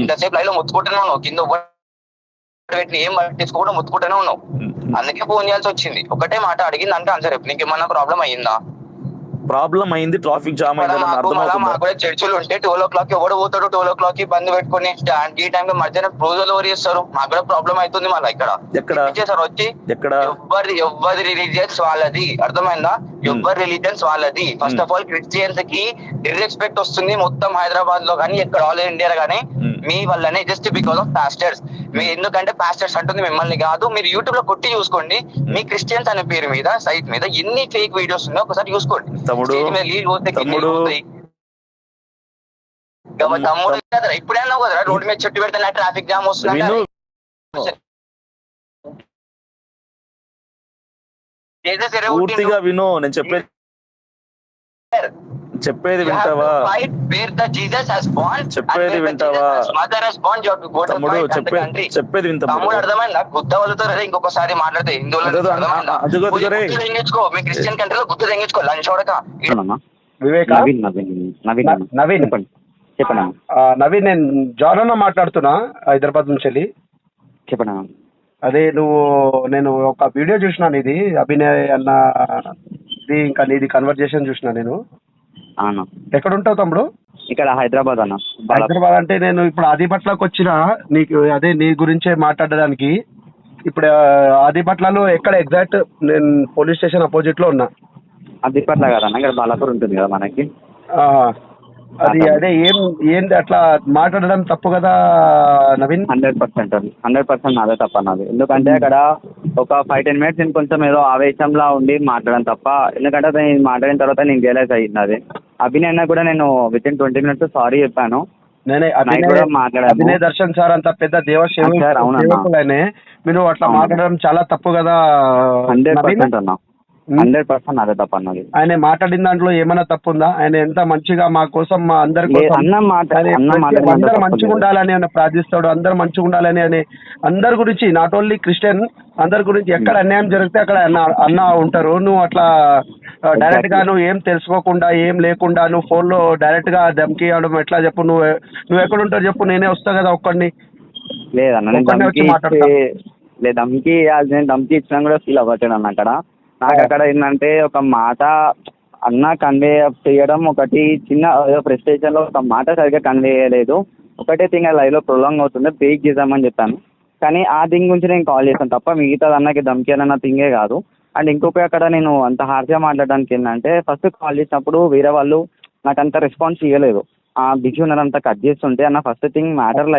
ఇంతసేపు లైవ్ లో మొత్తుకుంటూనే ఉన్నావు, కింద పెట్టిన ఏం పట్టించుకోకుండా మొత్తుకుంటూనే ఉన్నావు. అందుకే ఫోన్ చేయాల్సి వచ్చింది. ఒకటే మాట అడిగింది అంటే ఆన్సర్ చెప్పు. నీకేమన్నా ప్రాబ్లం అయ్యిందా? ప్రాబ్లం అయింది, ట్రాఫిక్ జామ్ అయింది, మాకు కూడా చర్చలు ఉంటే 12 ఎవడు పోతాడు? 12 బంద్ పెట్టుకుని ఈ టైం లో మధ్యాహ్నం రోజులు ఎవరు చేస్తారు? మాకు కూడా ప్రాబ్లం అవుతుంది. మళ్ళీ ఇక్కడ చేశారు వచ్చి ఎవరి రిలీజియన్స్ వాళ్ళది, అర్థమైందా? ఎవరి రిలీజియన్స్ వాళ్ళది. ఫస్ట్ ఆఫ్ ఆల్ క్రిస్టియన్స్ కి డిస్రెస్పెక్ట్ వస్తుంది మొత్తం హైదరాబాద్ లో కానీ, ఎక్కడ ఆల్ ఇండియా గానీ మీ వల్లనే, జస్ట్ బికాస్ ఆఫ్ పాస్టర్స్. ఎందుకంటే పాస్టర్స్ అంటుంది మిమ్మల్ని కాదు. మీరు యూట్యూబ్ లో కొట్టి చూసుకోండి, మీ క్రిస్టియన్స్ అనే పేరు మీద సైట్ మీద ఎన్ని ఫేక్ వీడియోస్ ఉన్నాయో ఒకసారి చూసుకోండి. తమ్ముడు ఇప్పుడే అన్నావు కదా రోడ్ మీద చెట్టు పెడితే ట్రాఫిక్ జామ్ వస్తుంది. పూర్తిగా విను, నేను చెప్పేది వింటావా? చెప్పేది వింటావా తమ్ముడు? చెప్పేది వింటా. అర్థమైందా? గుద్ద వాళ్ళతో ఇంకొకసారి మాట్లాడితే హిందువులు మీ క్రిస్టియన్ కంట్రీలో గుద్ద తెంగించుకో లంచ్ చూడక. వివేక్, నవీన్ చెప్పండి. నవీన్, నేను జాన్ అన్న మాట్లాడుతున్నా, హైదరాబాద్ నుంచి వెళ్ళి. చెప్పండి. అదే నేను ఒక వీడియో చూసినా నీది, అభినయ్ అన్న ఇంకా నీది కన్వర్జేషన్ చూసినా నేను. అవును. ఎక్కడ ఉంటావు తమ్ముడు? ఇక్కడ హైదరాబాద్ అన్న. హైదరాబాద్ అంటే నేను ఇప్పుడు ఆదిపట్లకు వచ్చిన నీకు అదే నీ గురించే మాట్లాడడానికి. ఇప్పుడు ఆదిపట్లలో ఎక్కడ ఎగ్జాక్ట్? నేను పోలీస్ స్టేషన్ అపోజిట్ లో ఉన్నా. ఆదిపట్ల కదన్న, ఇక్కడ బాలాపూర్ ఉంటుంది కదా మనకి. అది అదే ఏంది అట్లా మాట్లాడడం తప్పు కదా నవీన్? 100% అదే తప్ప అన్నది. ఎందుకంటే అక్కడ ఒక 5-10 minutes నేను కొంచెం ఏదో ఆవేశంలా ఉండి మాట్లాడడం తప్ప. ఎందుకంటే నేను మాట్లాడిన తర్వాత నేను రియలైజ్ అయ్యింది అది. అభినయ్ కూడా నేను విత్ ఇన్ 20 minutes సారీ చెప్పాను. అభినయ్ దర్శన్ సార్ అంత పెద్ద దేవసేవకులనే మీరు అట్లా మాట్లాడడం చాలా తప్పు కదా. 100% అన్న, 100% అదే తప్ప అన్నది. ఆయన మాట్లాడిన దాంట్లో ఏమైనా తప్పు ఉందా? ఆయన ఎంత మంచిగా మా కోసం, మా అందరి కోసం అందరు మంచిగా ఉండాలని ఆయన ప్రార్థిస్తాడు. అందరు మంచిగా ఉండాలని అని అందరి గురించి, నాట్ ఓన్లీ క్రిస్టియన్, అందరి గురించి ఎక్కడ అన్యాయం జరిగితే అక్కడ అన్న ఉంటారు. నువ్వు అట్లా డైరెక్ట్ గా నువ్వు ఏం తెలుసుకోకుండా ఏం లేకుండా నువ్వు ఫోన్ లో డైరెక్ట్ గా ధమ్కి ఇవ్వడం ఎట్లా చెప్పు? నువ్వు ఎక్కడ ఉంటావు చెప్పు? నేనే వస్తా కదా ఒక్కడిని. లేదన్న, నేను ధమ్కి ఇచ్చినా కూడా ఫీల్ అవ్వట్లేదు అన్న. అక్కడ నాకు అక్కడ ఏంటంటే ఒక మాట అన్న కన్వే చేయడం ఒకటి, చిన్న ఫ్రస్ట్రేషన్ లో ఒక మాట సరిగ్గా కన్వే చేయలేదు. ఒకటే థింగ్ లైవ్ లో ప్రొలాంగ్ అవుతుంది, బ్రేక్ చేద్దామని చెప్పాను. కానీ ఆ థింగ్ గురించి నేను కాల్ చేశాను తప్ప మిగతా అన్నకి ధమ్కి అన్న థింగే కాదు. అండ్ ఇంకొక అక్కడ నేను అంత హార్ష్గా మాట్లాడడానికి ఏంటంటే, ఫస్ట్ కాల్ చేసినప్పుడు వేరే వాళ్ళు నాకు అంత రెస్పాన్స్ ఇవ్వలేదు. బిజీ ఉన్నారంతా కట్ చేస్తుంటే అన్న ఫస్ట్ థింగ్ మ్యాటర్